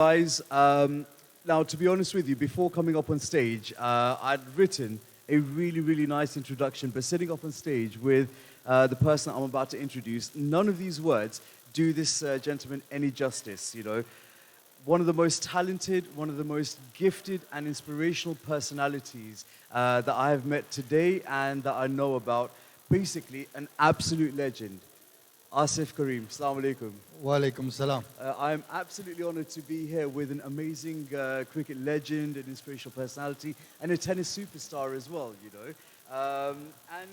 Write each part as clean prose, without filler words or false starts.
Guys, now to be honest with you, before coming up on stage, I'd written a really nice introduction, but sitting up on stage with the person I'm about to introduce, none of these words do this gentleman any justice, you know. One of the most talented, one of the most gifted and inspirational personalities that I have met today and that I know about. Basically, an absolute legend. Asif Karim, Assalamu alaikum. Walaikum salam. I'm absolutely honored to be here with an amazing cricket legend, an inspirational personality, and a tennis superstar as well, you know. And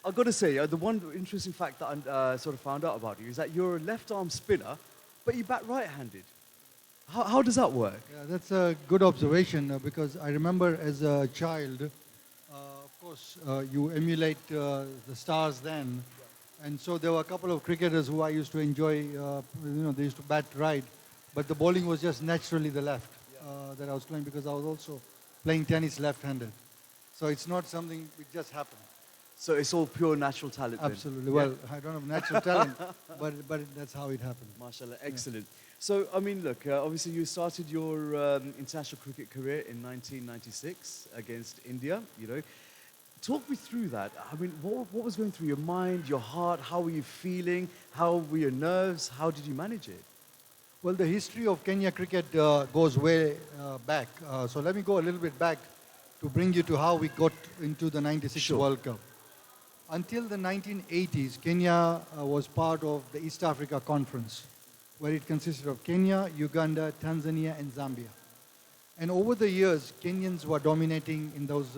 I've got to say, the one interesting fact that I sort of found out about you is that you're a left-arm spinner, but you bat right-handed. How does that work? Yeah, that's a good observation because I remember as a child, of course, you emulate the stars then. And so there were a couple of cricketers who I used to enjoy, they used to bat right, but the bowling was just naturally the left that I was playing because I was also playing tennis left-handed. So it's not something which just happened. So it's all pure natural talent then? Absolutely. Well, I don't have natural talent, but that's how it happened. MashaAllah, excellent. So, I mean, look, obviously you started your international cricket career in 1996 against India, you know. Talk me through that. I mean, what was going through your mind, your heart? How were you feeling? How were your nerves? How did you manage it? Well, the history of Kenya cricket goes way back. So let me go a little bit back to bring you to how we got into the 96 Sure. World Cup. Until the 1980s, Kenya was part of the East Africa Conference, where it consisted of Kenya, Uganda, Tanzania, and Zambia. And over the years, Kenyans were dominating in those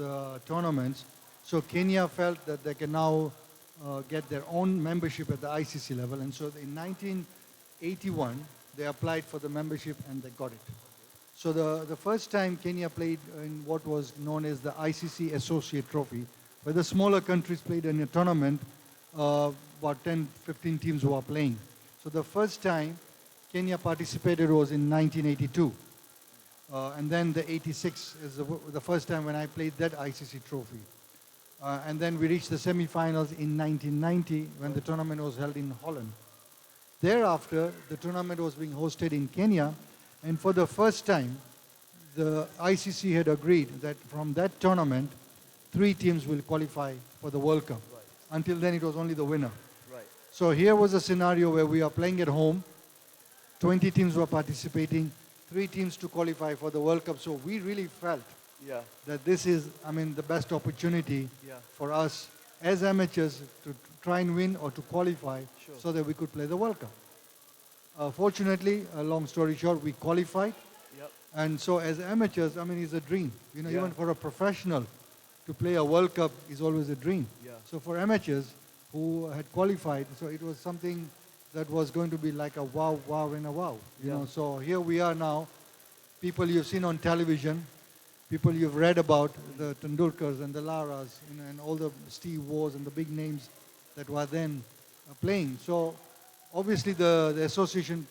tournaments. So Kenya felt that they can now get their own membership at the ICC level. And so in 1981, they applied for the membership and they got it. So the first time Kenya played in what was known as the ICC Associate Trophy, where the smaller countries played in a tournament, about 10, 15 teams were playing. So the first time Kenya participated was in 1982. And then the 86 is the first time when I played that ICC trophy. And then we reached the semi-finals in 1990 when the tournament was held in Holland. Thereafter, the tournament was being hosted in Kenya, and for the first time, the ICC had agreed that from that tournament, 3 teams will qualify for the World Cup. Right. Until then, it was only the winner. Right. So here was a scenario where we are playing at home, 20 teams were participating, 3 teams to qualify for the World Cup. So we really felt that this is, the best opportunity for us as amateurs to try and win or to qualify so that we could play the World Cup. Fortunately, a long story short, we qualified. Yep. And so as amateurs, it's a dream. Yeah. Even for a professional to play a World Cup is always a dream. Yeah. So for amateurs who had qualified, so it was something that was going to be like a wow, and a wow. You know, so here we are now. People you've seen on television, people you've read about, the Tendulkars and the Laras, and all the Steve Wars and the big names that were then playing. So obviously the association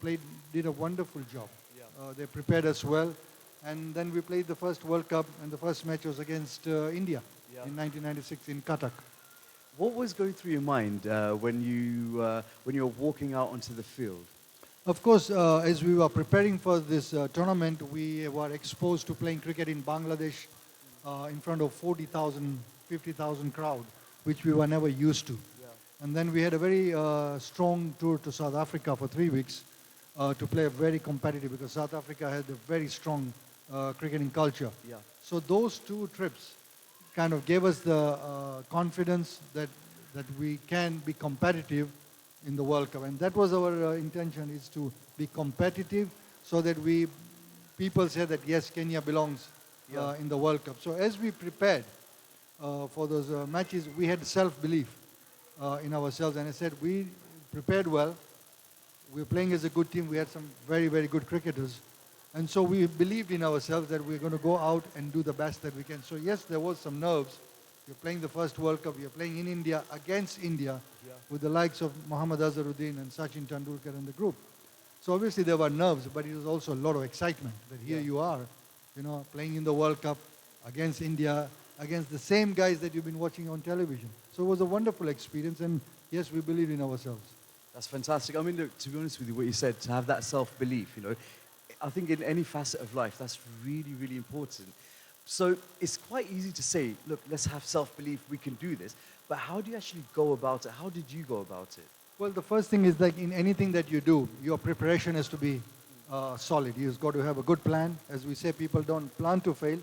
did a wonderful job. Yeah. They prepared us well. And then we played the first World Cup, and the first match was against India in 1996 in Cuttack. What was going through your mind when you were walking out onto the field? Of course, as we were preparing for this tournament, we were exposed to playing cricket in Bangladesh in front of 40,000, 50,000 crowd, which we were never used to. Yeah. And then we had a very strong tour to South Africa for 3 weeks to play very competitive because South Africa had a very strong cricketing culture. Yeah. So those 2 trips kind of gave us the confidence that we can be competitive in the World Cup. And that was our intention, is to be competitive so that people say that yes, Kenya belongs in the World Cup. So as we prepared for those matches, we had self-belief in ourselves. And I said, we prepared well. We were playing as a good team. We had some very, very good cricketers. And so we believed in ourselves that we're going to go out and do the best that we can. So yes, there was some nerves. You're playing the first World Cup. You're playing in India, against India, with the likes of Mohammad Azharuddin and Sachin Tendulkar and the group. So obviously there were nerves, but it was also a lot of excitement that here you are, playing in the World Cup against India, against the same guys that you've been watching on television. So it was a wonderful experience, and yes, we believed in ourselves. That's fantastic. I mean, look, to be honest with you, what you said, to have that self-belief, I think in any facet of life, that's really, really important. So it's quite easy to say, look, let's have self-belief, we can do this. But how do you actually go about it? How did you go about it? Well, the first thing is like in anything that you do, your preparation has to be solid. You've got to have a good plan. As we say, people don't plan to fail,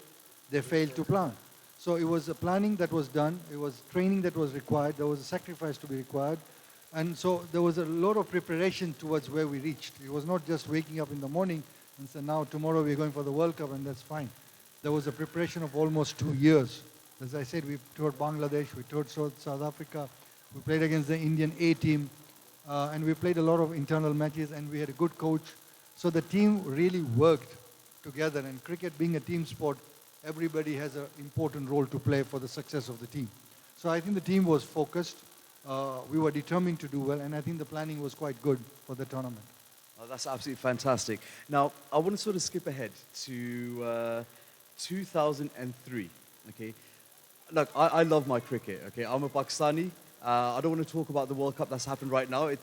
they fail to plan. So it was a planning that was done, it was training that was required, there was a sacrifice to be required. And so there was a lot of preparation towards where we reached. It was not just waking up in the morning and say, now tomorrow we're going for the World Cup and that's fine. There was a preparation of almost 2 years. As I said, we toured Bangladesh, we toured South Africa, we played against the Indian A team, and we played a lot of internal matches and we had a good coach. So the team really worked together, and cricket being a team sport, everybody has an important role to play for the success of the team. So I think the team was focused, we were determined to do well, and I think the planning was quite good for the tournament. Oh, that's absolutely fantastic. Now, I want to sort of skip ahead to 2003, okay? Look, I love my cricket, okay? I'm a Pakistani. I don't want to talk about the World Cup that's happened right now. It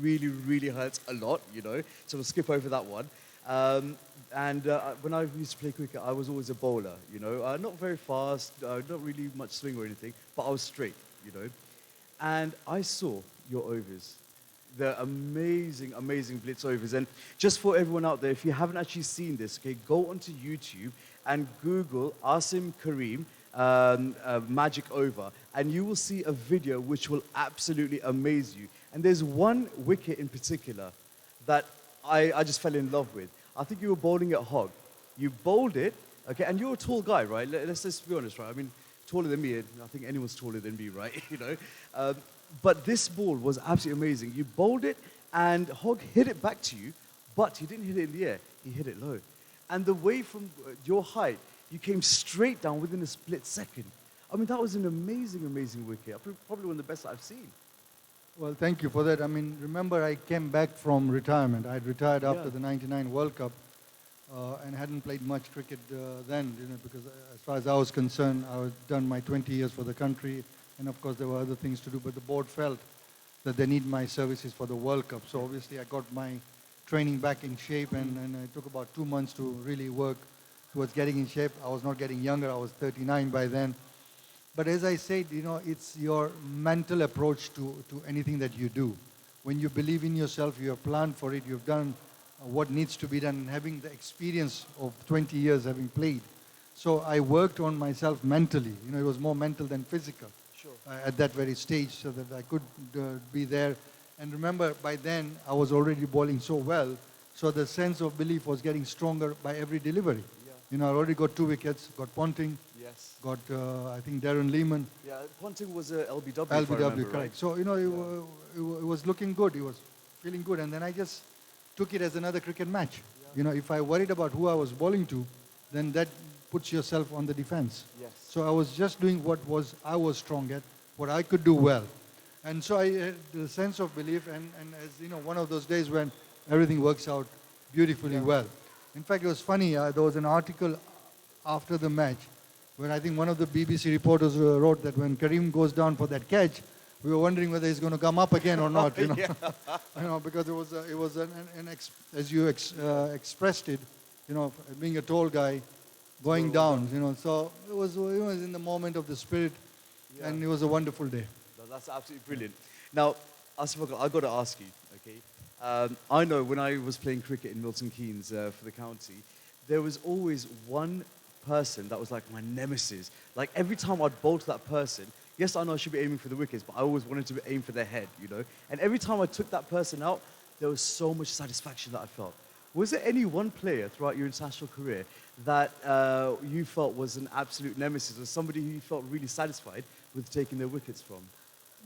really, really hurts a lot, you know? So we'll skip over that one. When I used to play cricket, I was always a bowler, you know? Not very fast, not really much swing or anything, but I was straight, you know? And I saw your overs. They're amazing, amazing blitz overs. And just for everyone out there, if you haven't actually seen this, okay, go onto YouTube and Google Asim Karim magic over, and you will see a video which will absolutely amaze you. And there's one wicket in particular that I just fell in love with. I think you were bowling at hog. You bowled it, okay, and you're a tall guy, right? Let's just be honest, right? I mean, taller than me. I think anyone's taller than me, right? You know. But this ball was absolutely amazing. You bowled it, and Hogg hit it back to you, but he didn't hit it in the air. He hit it low. And the way from your height, you came straight down within a split second. I mean, that was an amazing, amazing wicket. Probably one of the best I've seen. Well, thank you for that. I mean, remember I came back from retirement. I had retired after the '99 World Cup and hadn't played much cricket then, you know, because as far as I was concerned, I had done my 20 years for the country, and of course there were other things to do, but the board felt that they need my services for the World Cup. So obviously I got my training back in shape, and it took about 2 months to really work towards getting in shape. I was not getting younger. I was 39 by then. But as I said, you know, it's your mental approach to anything that you do. When you believe in yourself, you have planned for it, you've done what needs to be done, and having the experience of 20 years having played. So I worked on myself mentally. You know, it was more mental than physical. Sure. At that very stage, so that I could be there. And remember, by then, I was already bowling so well, so the sense of belief was getting stronger by every delivery. Yeah. You know, I already got 2 wickets, got Ponting, Yes. got, I think, Darren Lehman. Yeah, Ponting was a LBW, if I LBW, remember, correct. right? So, you know, it was looking good. It was feeling good. And then I just took it as another cricket match. Yeah. You know, if I worried about who I was bowling to, then that puts yourself on the defense. Yes. So I was just doing what I was strong at, what I could do well. And so I had the sense of belief, and as you know, one of those days when everything works out beautifully well. In fact, it was funny, there was an article after the match where I think one of the BBC reporters wrote that when Karim goes down for that catch, we were wondering whether he's going to come up again or not, you know. You know, because it was as you expressed it, you know, being a tall guy, going down, you know. So it was in the moment of the spirit, and it was a wonderful day. No, that's absolutely brilliant. Now, Asif, I've got to ask you, okay? I know when I was playing cricket in Milton Keynes for the county, there was always one person that was like my nemesis. Like every time I'd bowl to that person, yes, I know I should be aiming for the wickets, but I always wanted to aim for their head, you know? And every time I took that person out, there was so much satisfaction that I felt. Was there any one player throughout your international career that you felt was an absolute nemesis, or somebody who you felt really satisfied with taking their wickets from?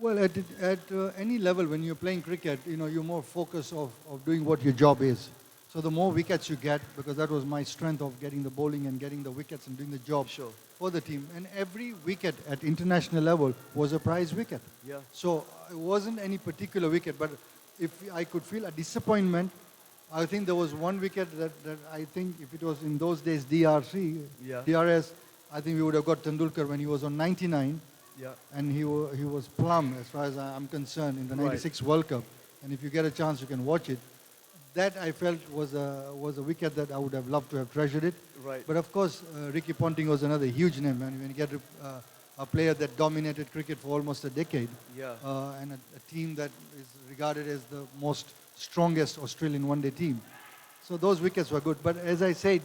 Well, at any level, when you're playing cricket, you know, you're more focused of doing what your job is. So the more wickets you get, because that was my strength of getting the bowling and getting the wickets and doing the job for the team. And every wicket at international level was a prize wicket. Yeah. So it wasn't any particular wicket, but if I could feel a disappointment, I think there was one wicket that I think if it was in those days DRS, I think we would have got Tendulkar when he was on 99. Yeah. And he was plumb as far as I'm concerned in the 96 World Cup. And if you get a chance, you can watch it. that I felt was a wicket that I would have loved to have treasured it. Right. But of course, Ricky Ponting was another huge name. And when you get a player that dominated cricket for almost a decade, Yeah. and a team that is regarded as the most strongest Australian one-day team. So those wickets were good. But as I said,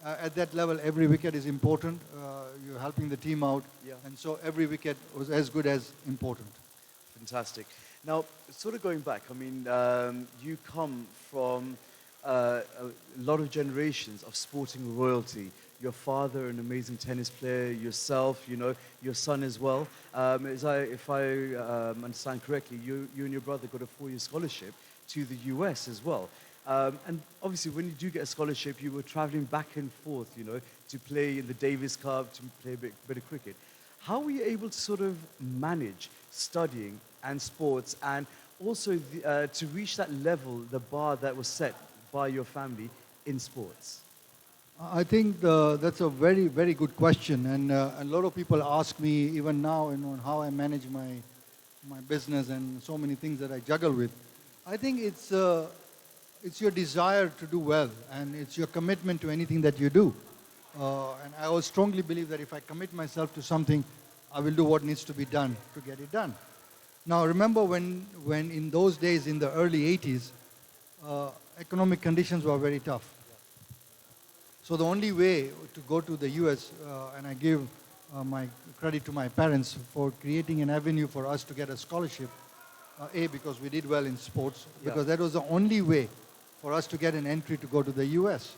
at that level, every wicket is important. You're helping the team out. Yeah. And so every wicket was as good as important. Fantastic. Now, sort of going back, I mean, you come from a lot of generations of sporting royalty. Your father, an amazing tennis player, yourself, you know, your son as well. If I understand correctly, you and your brother got a 4-year scholarship to the US as well. And obviously, when you do get a scholarship, you were traveling back and forth, you know, to play in the Davis Cup, to play a bit of cricket. How were you able to sort of manage studying and sports and also to reach that level, the bar that was set by your family in sports? I think that's a very, very good question. And a lot of people ask me even now, you know, how I manage my business and so many things that I juggle with. I think it's your desire to do well, and it's your commitment to anything that you do. And I always strongly believe that if I commit myself to something, I will do what needs to be done to get it done. Now, remember when in those days, in the early 80s, economic conditions were very tough. So the only way to go to the US, and I give my credit to my parents for creating an avenue for us to get a scholarship, because we did well in sports, because that was the only way for us to get an entry to go to the US.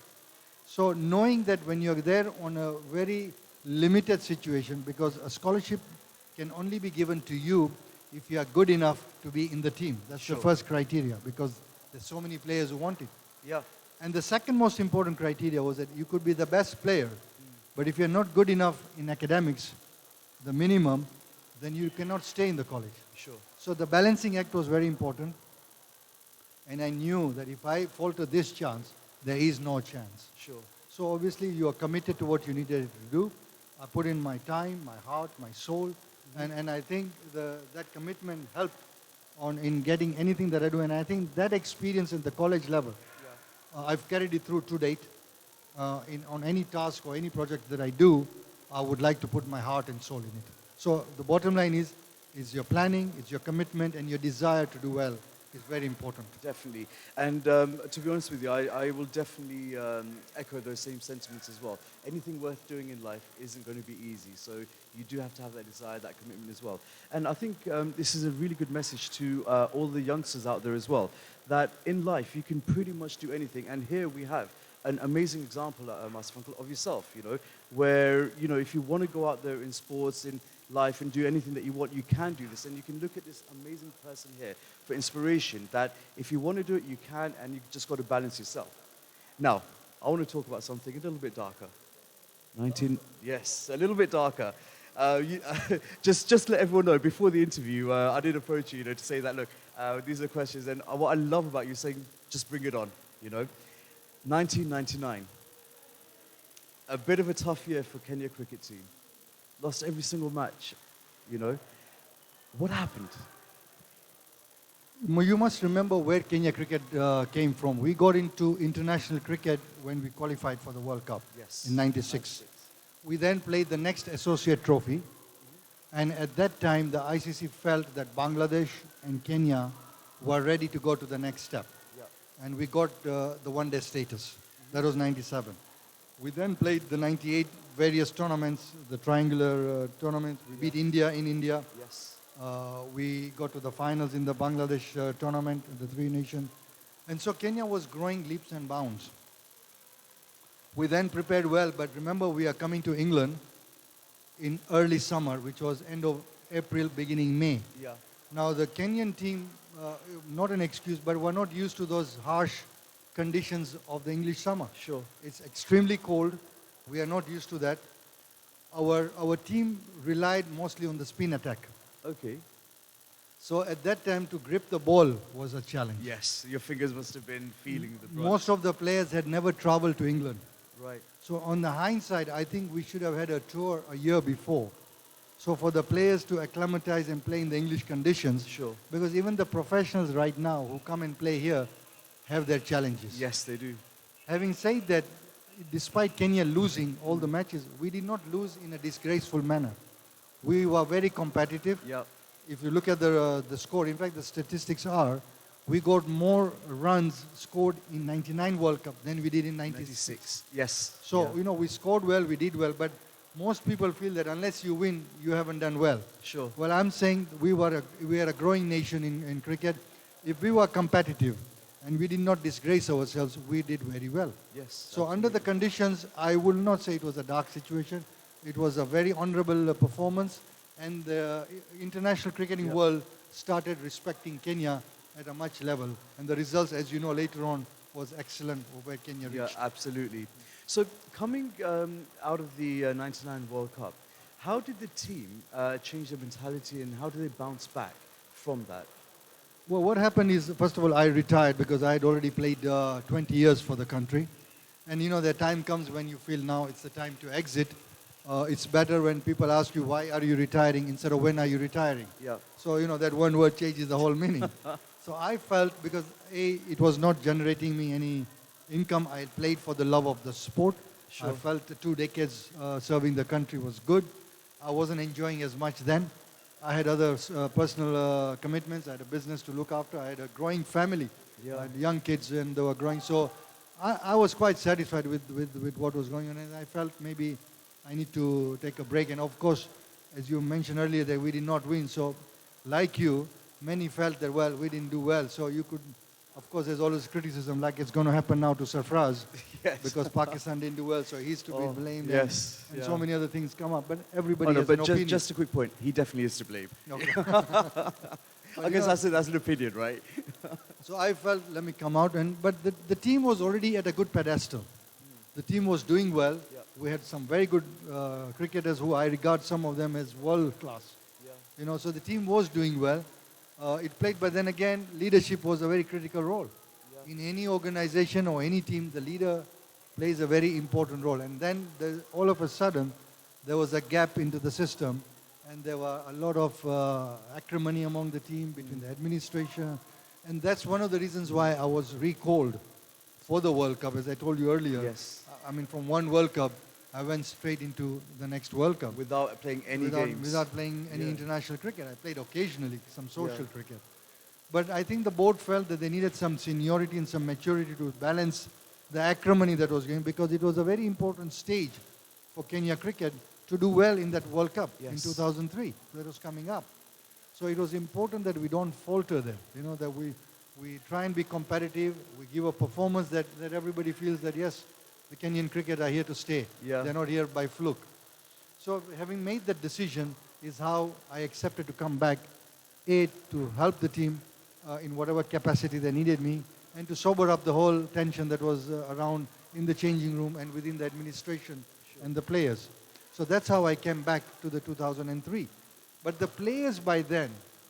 So knowing that when you're there on a very limited situation, because a scholarship can only be given to you if you are good enough to be in the team. That's the first criteria, because there's so many players who want it. Yeah. And the second most important criteria was that you could be the best player, but if you're not good enough in academics, the minimum, then you cannot stay in the college. Sure. So the balancing act was very important. And I knew that if I falter this chance, there is no chance. Sure. So obviously you are committed to what you needed to do. I put in my time, my heart, my soul, and I think that commitment helped in getting anything that I do. And I think that experience at the college level, I've carried it through to date. On any task or any project that I do, I would like to put my heart and soul in it. So the bottom line is your planning, it's your commitment, and your desire to do well is very important. Definitely. And to be honest with you, I will definitely echo those same sentiments as well. Anything worth doing in life isn't going to be easy. So you do have to have that desire, that commitment as well. And I think this is a really good message to all the youngsters out there as well, that in life you can pretty much do anything. And here we have an amazing example, Master Funkle, of yourself, you know, where, you know, if you want to go out there in sports, in life, and do anything that you want, you can do this. And you can look at this amazing person here for inspiration, that if you want to do it, you can, and you just got to balance yourself. Now, I want to talk about something a little bit darker. Yes, a little bit darker. Just let everyone know, before the interview, I did approach you, you know, to say that, look, these are the questions, and what I love about you saying, just bring it on, you know. 1999, a bit of a tough year for Kenya cricket team. Lost every single match, you know. What happened? You must remember where Kenya cricket came from. We got into international cricket when we qualified for the World Cup in 96. We then played the next associate trophy. And at that time, the ICC felt that Bangladesh and Kenya were ready to go to the next step. And we got the one-day status. That was 97. We then played the 98 various tournaments, the triangular tournaments. We beat India in India. Yes. We got to the finals in the Bangladesh tournament, the three nations. And so Kenya was growing leaps and bounds. We then prepared well, but remember we are coming to England in early summer, which was end of April, beginning May. Yeah. Now the Kenyan team, not an excuse, but were not used to those harsh conditions of the English summer. Sure. It's extremely cold. We are not used to that. Our team relied mostly on the spin attack. Okay. So at that time, to grip the ball was a challenge. Yes, your fingers must have been feeling the brush. Most of the players had never traveled to England. Right. So on the hindsight, I think we should have had a tour a year before. So for the players to acclimatize and play in the English conditions, Sure. because even the professionals right now who come and play here have their challenges. Yes, they do. Having said that, despite Kenya losing all the matches, we did not lose in a disgraceful manner. We were very competitive. Yeah. If you look at the score, in fact, the statistics are, we got more runs scored in 99 World Cup than we did in 96. 96. Yes. So, Yeah. you know, we scored well, we did well, but most people feel that unless you win, you haven't done well. Sure. Well, I'm saying we are a growing nation in cricket. If we were competitive and we did not disgrace ourselves, we did very well. Yes. So under the conditions, I will not say it was a dark situation. It was a very honorable performance, and the international cricketing Yeah. world started respecting Kenya at a much level. And the results, as you know, later on was excellent where Kenya Yeah, reached. absolutely. So coming out of the 99 World Cup, how did the team change their mentality and how did they bounce back from that? Well, what happened is, first of all, I retired because I had already played 20 years for the country. And you know, the time comes when you feel now it's the time to exit. It's better when people ask you, why are you retiring, instead of when are you retiring? Yeah. So, you know, that one word changes the whole meaning. So I felt, because A, it was not generating me any income, I played for the love of the sport. Sure. I felt the 2 decades serving the country was good. I wasn't enjoying as much then. I had other personal commitments. I had a business to look after. I had a growing family. Yeah. I had young kids and they were growing. So I was quite satisfied with what was going on. And I felt maybe I need to take a break. And of course, as you mentioned earlier, that we did not win. So like you, many felt that, well, we didn't do well. So you could, of course, there's always criticism, like it's going to happen now to Sarfraz. Yes. Because Pakistan didn't do well, so he's to Oh, be blamed. yes, And yeah. so many other things come up. But everybody Oh, no, has but an opinion. just a quick point. He definitely is to blame. Okay. I guess that's an opinion, right? So I felt, let me come out. But the team was already at a good pedestal. The team was doing well. Yeah. We had some very good cricketers who I regard some of them as world class. Yeah. You know, so the team was doing well. It played, but then again, leadership was a very critical role. Yeah. In any organization or any team, the leader plays a very important role. And then all of a sudden, there was a gap into the system, and there were a lot of acrimony among the team, between the administration. And that's one of the reasons why I was recalled for the World Cup, as I told you earlier. Yes. I mean, from one World Cup, I went straight into the next World Cup. Without playing any games. Without playing any Yeah. international cricket. I played occasionally some social Yeah. cricket. But I think the board felt that they needed some seniority and some maturity to balance the acrimony that was going, because it was a very important stage for Kenya cricket to do well in that World Cup in Yes. 2003 that was coming up. So it was important that we don't falter there, you know, that we try and be competitive, we give a performance that everybody feels that, yes, the Kenyan cricket are here to stay. Yeah. They're not here by fluke. So having made that decision is how I accepted to come back, A, to help the team in whatever capacity they needed me, and to sober up the whole tension that was around in the changing room and within the administration and the players. So that's how I came back to the 2003. But the players by then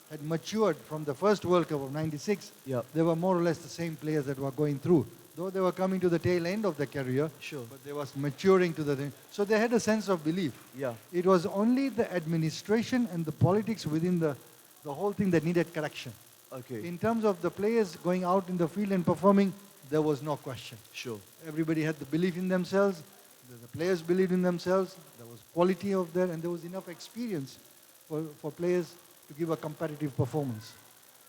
had matured from the first World Cup of 96. Yep. They were more or less the same players that were going through. Though they were coming to the tail end of their career, Sure. but they was maturing to the thing. So they had a sense of belief. Yeah. It was only the administration and the politics within the whole thing that needed correction. Okay. In terms of the players going out in the field and performing, there was no question. Sure. Everybody had the belief in themselves. The players believed in themselves. There was quality of there, and there was enough experience for players to give a competitive performance.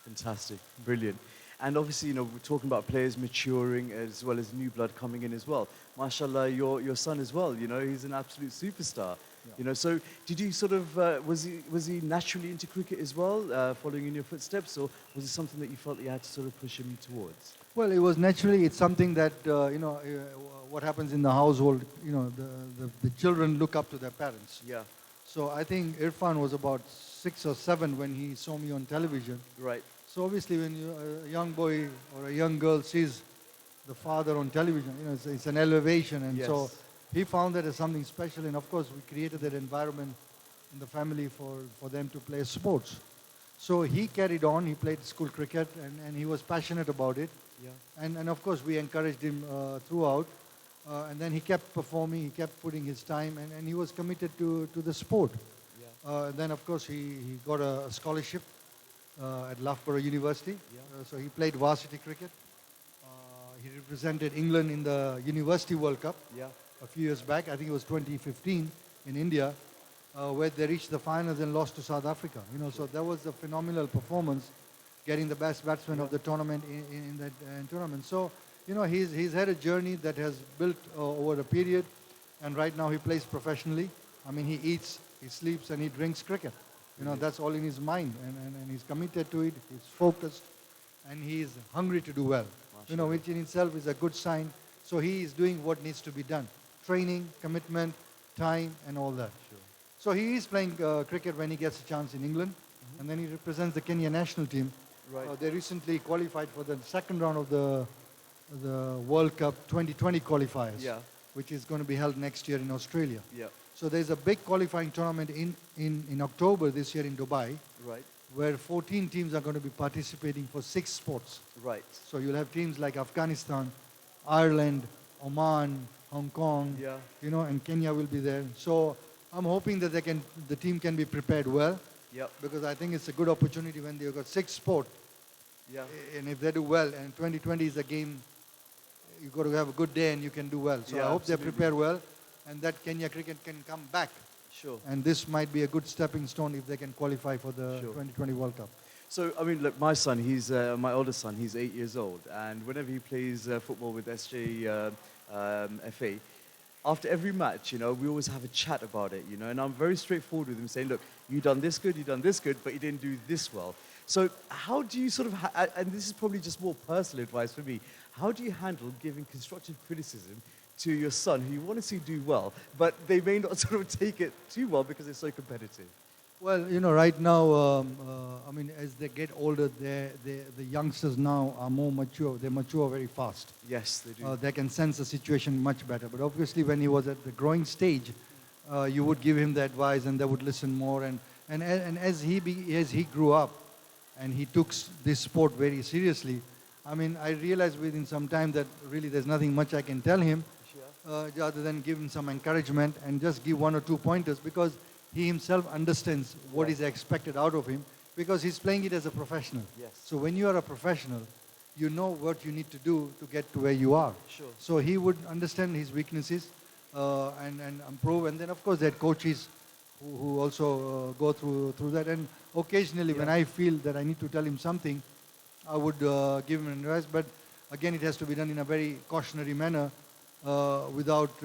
Fantastic. Brilliant. And obviously, you know, we're talking about players maturing as well as new blood coming in as well. MashaAllah, your son as well, you know, he's an absolute superstar. Yeah. You know, so did you sort of, was he naturally into cricket as well, following in your footsteps, or was it something that you felt you had to sort of push him towards? Well, it was naturally, it's something that, what happens in the household, you know, the children look up to their parents. Yeah. So I think Irfan was about 6 or 7 when he saw me on television. Right. So obviously when a young boy or a young girl sees the father on television, you know, it's an elevation. And so Yes. he found that as something special. And of course, we created that environment in the family for them to play sports. So he carried on, he played school cricket, and he was passionate about it. Yeah. And of course, we encouraged him throughout. And then he kept performing, he kept putting his time, and he was committed to the sport. Yeah. Then, of course, he got a scholarship at Loughborough University. Yeah. So he played varsity cricket. he represented England in the University World Cup Yeah. a few years back. I think it was 2015 in India, where they reached the finals and lost to South Africa. So that was a phenomenal performance, getting the best batsman of the tournament in that tournament. So, he's had a journey that has built over a period, and right now he plays professionally. I mean, he eats, he sleeps, and he drinks cricket. That's all in his mind, and he's committed to it. He's focused, and he's hungry to do well. Which in itself is a good sign. So he is doing what needs to be done: training, commitment, time, and all that. Sure. So he is playing cricket when he gets a chance in England, and then he represents the Kenya national team. Right. They recently qualified for the second round of the World Cup 2020 qualifiers, Yeah. which is going to be held next year in Australia. Yeah. So there's a big qualifying tournament in October this year in Dubai, Right. where 14 teams are going to be participating for 6 sports. Right. So you'll have teams like Afghanistan, Ireland, Oman, Hong Kong, Yeah. and Kenya will be there. So I'm hoping that the team can be prepared well, Yep. because I think it's a good opportunity when they've got 6 sports. Yeah. And if they do well, and 2020 is a game, you've got to have a good day and you can do well. So Yeah, I hope they absolutely. prepare well, and that Kenya cricket can come back. Sure. And this might be a good stepping stone if they can qualify for the Sure. 2020 World Cup. So, I mean, look, my son, he's my oldest son, he's 8 years old. And whenever he plays football with SJ FA, after every match, we always have a chat about it, and I'm very straightforward with him saying, look, you done this good, but you didn't do this well. So how do you sort of, and this is probably just more personal advice for me, how do you handle giving constructive criticism to your son who you want to see do well, but they may not sort of take it too well because they're so competitive? Well, right now, I mean, as they get older, the youngsters now are more mature. They mature very fast. Yes, they do. They can sense the situation much better. But obviously, when he was at the growing stage, you would give him the advice, and they would listen more. And as he grew up, and he took this sport very seriously, I mean, I realized within some time that really there's nothing much I can tell him, other than give him some encouragement and just give 1 or 2 pointers, because he himself understands what is expected out of him, because he's playing it as a professional. Yes. So when you are a professional, you know what you need to do to get to where you are. Sure. So he would understand his weaknesses and improve. And then, of course, there are coaches who also go through that. And occasionally, when I feel that I need to tell him something, I would give him advice. But again, it has to be done in a very cautionary manner, without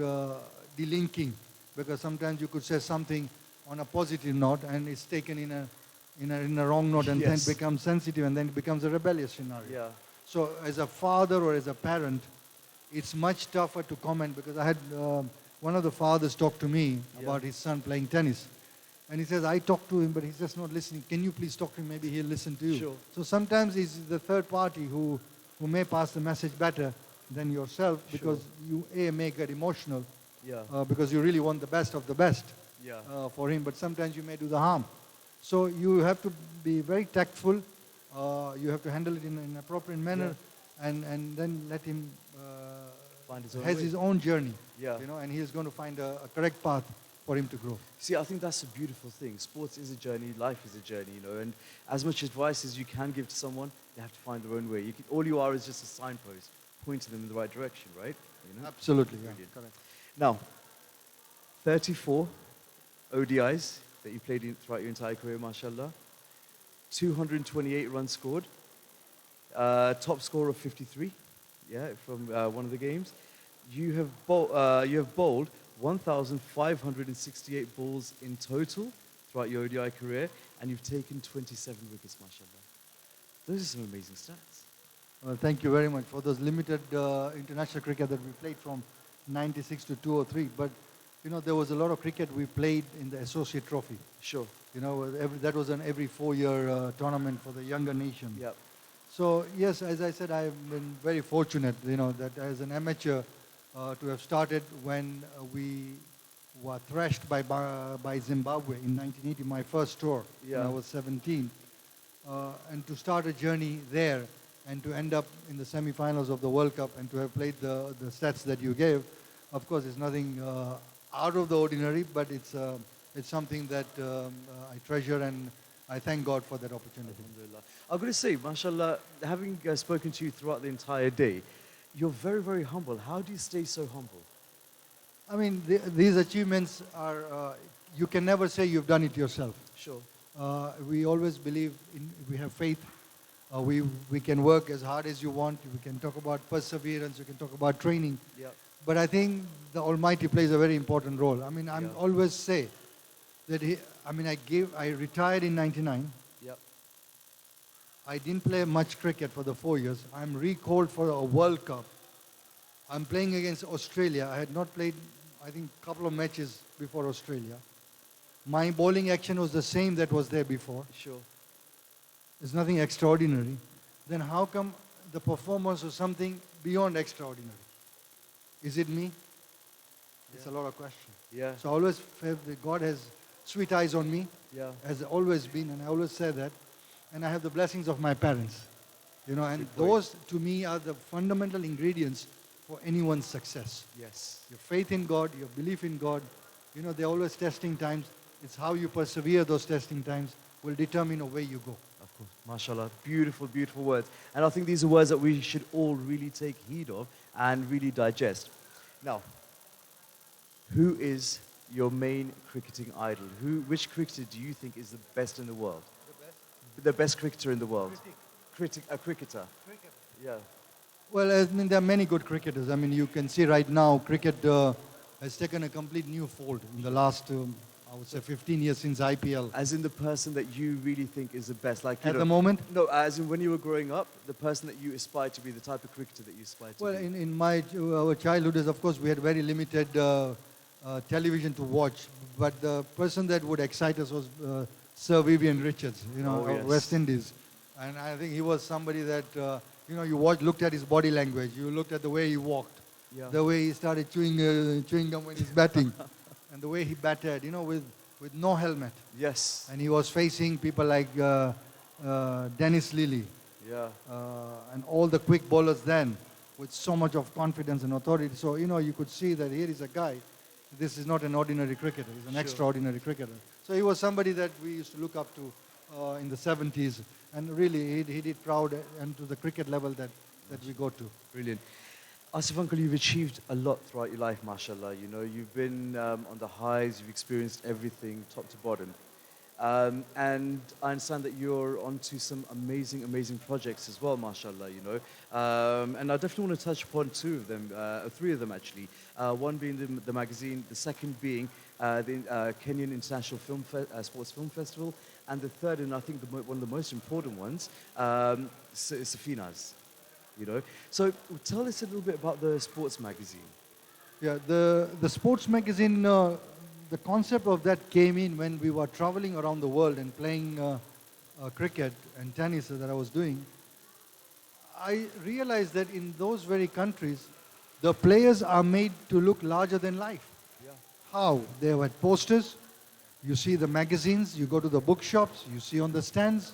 delinking, because sometimes you could say something on a positive note and it's taken in a wrong note, and then Yes. it becomes sensitive, and then it becomes a rebellious scenario. Yeah. So as a father or as a parent, it's much tougher to comment, because I had one of the fathers talk to me about his son playing tennis. And he says, I talk to him, but he's just not listening. Can you please talk to him? Maybe he'll listen to you. Sure. So sometimes it's the third party who may pass the message better than yourself, because you may get emotional, Yeah. because you really want the best of the best Yeah. for him, but sometimes you may do the harm. So you have to be very tactful. You have to handle it in an appropriate manner, and then let him Find his own has way. his own journey. Yeah. And he is going to find a correct path for him to grow. See, I think that's a beautiful thing. Sports is a journey, life is a journey, and as much advice as you can give to someone, they have to find their own way. All you are is just a signpost, pointing them in the right direction, right? Absolutely. Yeah. Brilliant. Correct. Now, 34 ODIs that you played throughout your entire career, mashallah. 228 runs scored. Top score of 53, from one of the games. You have bowled 1,568 balls in total throughout your ODI career, and you've taken 27 wickets, mashallah. Those are some amazing stats. Well, thank you very much for those limited international cricket that we played from 96 to 203. But, there was a lot of cricket we played in the Associate Trophy. Sure. That was an every 4-year tournament for the younger nation. Yep. So, yes, as I said, I've been very fortunate, that as an amateur to have started when we were thrashed by Zimbabwe in 1980, my first tour, when I was 17. And to start a journey there and to end up in the semi-finals of the World Cup and to have played the stats that you gave, of course, it's nothing out of the ordinary, but it's something that I treasure, and I thank God for that opportunity. Alhamdulillah. I've got to say, mashallah, having spoken to you throughout the entire day, you're very, very humble. How do you stay so humble? I mean, these achievements are, you can never say you've done it yourself. Sure. We always believe in, we have faith. We can work as hard as you want. We can talk about perseverance. We can talk about training. Yeah. But I think the Almighty plays a very important role. I mean, I Yeah. always say that I retired in 99. Yep. I didn't play much cricket for the 4 years. I'm recalled for a World Cup. I'm playing against Australia. I had not played, I think, a couple of matches before Australia. My bowling action was the same that was there before. Sure. There's nothing extraordinary. Then how come the performance was something beyond extraordinary? Is it me? It's a lot of questions. Yeah. So I always felt that God has sweet eyes on me, Yeah. has always been, and I always say that. And I have the blessings of my parents. You know, and Good point. those to me are the fundamental ingredients for anyone's success. Yes. Your faith in God, your belief in God. You know, they're always testing times. It's how you persevere those testing times will determine where you go. Of course. MashaAllah. Beautiful, beautiful words. And I think these are words that we should all really take heed of and really digest. Now, who is your main cricketing idol? Which cricketer do you think is the best in the world? The best cricketer in the world? A cricketer. Yeah. Well, I mean, there are many good cricketers. I mean, you can see right now, cricket has taken a complete new fold in the last, I would say, 15 years since IPL. As in the person that you really think is the best? Like, you At know, the moment? No, as in when you were growing up, the person that you aspired to be, the type of cricketer that you aspired to Well, be. in our childhood, of course, we had very limited television to watch. But the person that would excite us was Sir Vivian Richards, you know, Oh, of yes. West Indies. And I think he was somebody that, you know, you looked at his body language, you looked at the way he walked, Yeah. the way he started chewing gum when he's batting, and the way he batted, you know, with no helmet. Yes. And he was facing people like Dennis Lilly Yeah. and all the quick bowlers then with so much of confidence and authority. So, you know, you could see that here is a guy. This is not an ordinary cricketer. He's an Sure. extraordinary cricketer. So he was somebody that we used to look up to in the 70s. And really, he did proud and to the cricket level that we go to. Brilliant. Asif Uncle, you've achieved a lot throughout your life, mashallah. You know, you've been on the highs, you've experienced everything, top to bottom. And I understand that you're onto some amazing, amazing projects as well, mashallah, you know. And I definitely want to touch upon two of them, three of them actually. One being the magazine, the second being the Kenyan International Sports Film Festival, and the third, and I think one of the most important ones, Safinas. You know, so tell us a little bit about the sports magazine. Yeah, the sports magazine, the concept of that came in when we were traveling around the world and playing cricket and tennis that I was doing. I realized that in those very countries, the players are made to look larger than life. Yeah. How? They had posters. You see the magazines, you go to the bookshops, you see on the stands,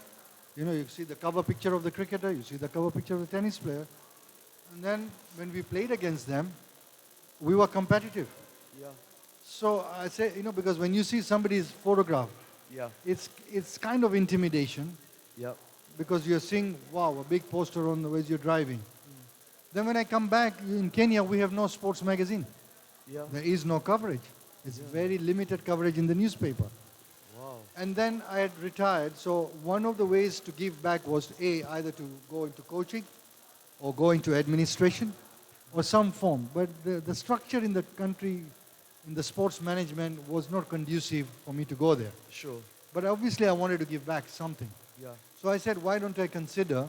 you know, you see the cover picture of the cricketer, you see the cover picture of the tennis player. And then when we played against them, we were competitive. Yeah. So I say, you know, because when you see somebody's photograph, Yeah. it's kind of intimidation Yeah. because you're seeing, wow, a big poster on the way you're driving. Then when I come back, in Kenya, we have no sports magazine. Yeah. There is no coverage. It's very limited coverage in the newspaper. Wow. And then I had retired, so one of the ways to give back was either to go into coaching or go into administration or some form. But the structure in the country, in the sports management, was not conducive for me to go there. Sure. But obviously I wanted to give back something. Yeah. So I said, why don't I consider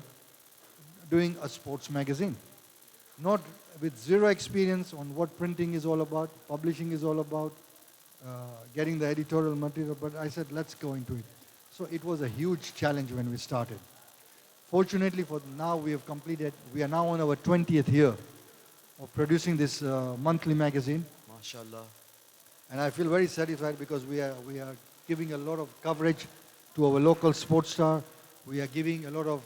doing a sports magazine? Not with zero experience on what printing is all about, publishing is all about, getting the editorial material, but I said, let's go into it. So it was a huge challenge when we started. Fortunately for now, we have completed, we are now on our 20th year of producing this monthly magazine. MashaAllah. And I feel very satisfied because we are giving a lot of coverage to our local sports star. We are giving a lot of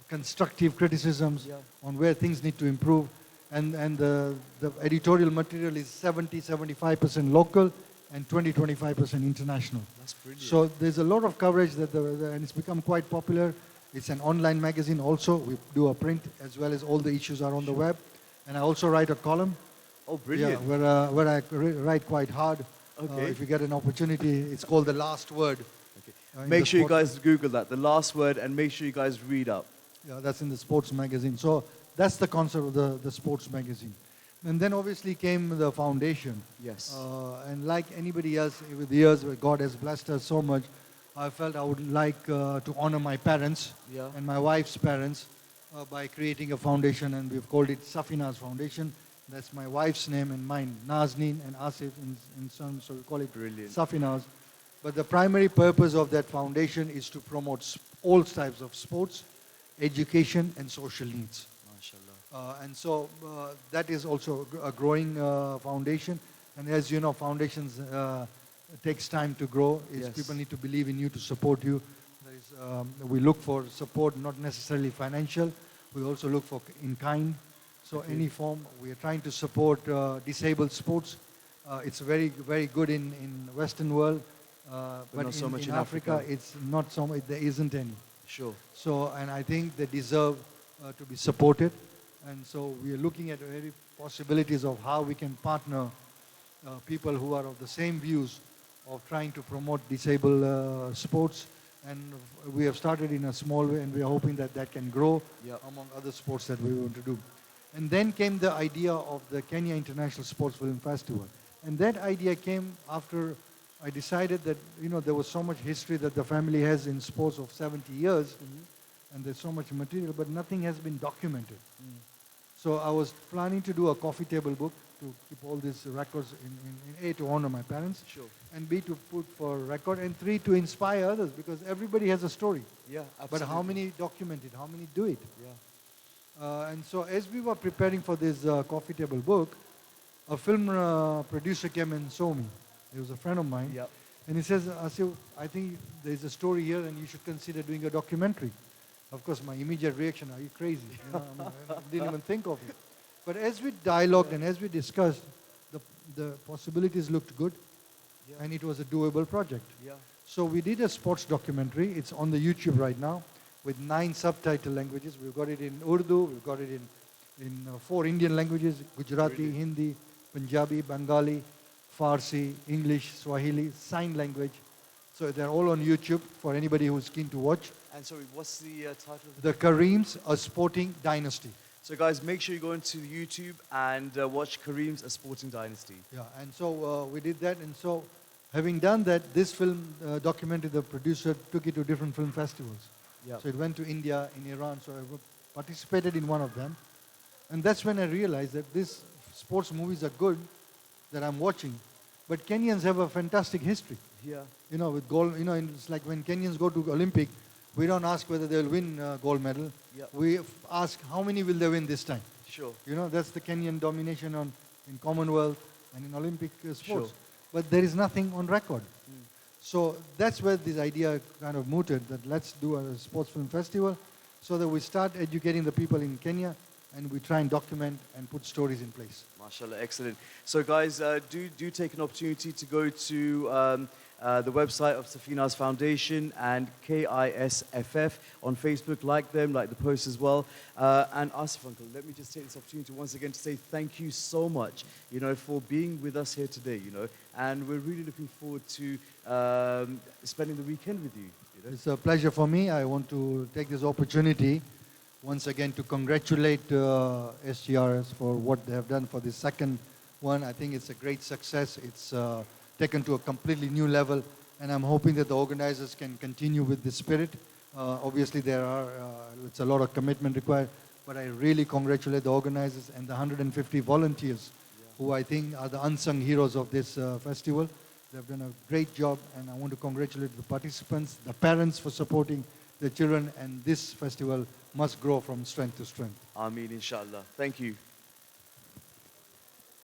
constructive criticisms Yeah. on where things need to improve. And the editorial material is 75% local and 25% international. That's brilliant. So there's a lot of coverage and it's become quite popular. It's an online magazine also. We do a print as well as all the issues are on the web. And I also write a column. Oh, brilliant. Where I write quite hard. Okay. If you get an opportunity, it's called The Last Word. In Make the sure you sport- guys Google that, the last word, and make sure you guys read up. Yeah, that's in the sports magazine. So that's the concept of the sports magazine. And then obviously came the foundation. Yes. And like anybody else, with the years, where God has blessed us so much, I felt I would like to honor my parents Yeah. and my wife's parents by creating a foundation, and we've called it Safina's Foundation. That's my wife's name and mine, Nazneen and Asif in son, so we call it Brilliant. Safina's. But the primary purpose of that foundation is to promote all types of sports, education, and social needs. MashaAllah. And so that is also a growing foundation. And as you know, foundations takes time to grow. Yes. People need to believe in you to support you. We look for support, not necessarily financial. We also look for in kind. So Okay. any form, we are trying to support disabled sports. It's very, very good in Western world. But not so much in in Africa, Africa. it's not so much, there isn't any. Sure. So, and I think they deserve to be supported. And so we are looking at very possibilities of how we can partner people who are of the same views of trying to promote disabled sports. And we have started in a small way, and we are hoping that that can grow Yep. among other sports that we want to do. And then came the idea of the Kenya International Sports Film Festival. And that idea came after I decided that, you know, there was so much history that the family has in sports of 70 years, and there's so much material, but nothing has been documented. So I was planning to do a coffee table book to keep all these records in A, to honor my parents, Sure. and B, to put for record, and 3, to inspire others, because everybody has a story. Yeah, But absolutely. how many document it? How many do it? Yeah. And so as we were preparing for this coffee table book, a film producer came and saw me. He was a friend of mine. Yep. And he says, Asif, I think there's a story here and you should consider doing a documentary. Of course, my immediate reaction, are you crazy? You know, I didn't even think of it. But as we dialogued and as we discussed, the possibilities looked good, Yeah. and it was a doable project. Yeah. So we did a sports documentary. It's on the YouTube right now with 9 subtitle languages. We've got it in Urdu, we've got it in 4 Indian languages, Gujarati, Brilliant. Hindi, Punjabi, Bengali, Farsi, English, Swahili, sign language. So they're all on YouTube for anybody who's keen to watch. And sorry, what's the title of The Kareems, A Sporting Dynasty. So guys, make sure you go into YouTube and watch Kareem's A Sporting Dynasty. Yeah, and so we did that. And so having done that, this film documentary, the producer took it to different film festivals. Yeah. So it went to India, in Iran. So I participated in one of them. And that's when I realized that these sports movies are good, that I'm watching. But Kenyans have a fantastic history. Yeah. You know, with gold, you know, it's like when Kenyans go to Olympic, we don't ask whether they'll win gold medal. Yeah. We ask how many will they win this time. Sure. You know, that's the Kenyan domination in Commonwealth and in Olympic sports. Sure. But there is nothing on record. So that's where this idea kind of mooted, that let's do a sports film festival so that we start educating the people in Kenya and we try and document and put stories in place. MashaAllah, excellent. So guys, do take an opportunity to go to the website of Safina's Foundation and KISFF on Facebook. Like them, like the post as well. And Asif Uncle, let me just take this opportunity once again to say thank you so much, you know, for being with us here today, you know. And we're really looking forward to spending the weekend with you. You know? It's a pleasure for me. I want to take this opportunity once again to congratulate SGRS for what they have done for the second one. I think it's a great success. It's taken to a completely new level, and I'm hoping that the organizers can continue with this spirit. Obviously, it's a lot of commitment required, but I really congratulate the organizers and the 150 volunteers who I think are the unsung heroes of this festival. They've done a great job, and I want to congratulate the participants, the parents for supporting their children, and this festival must grow from strength to strength. Ameen, inshallah. Thank you.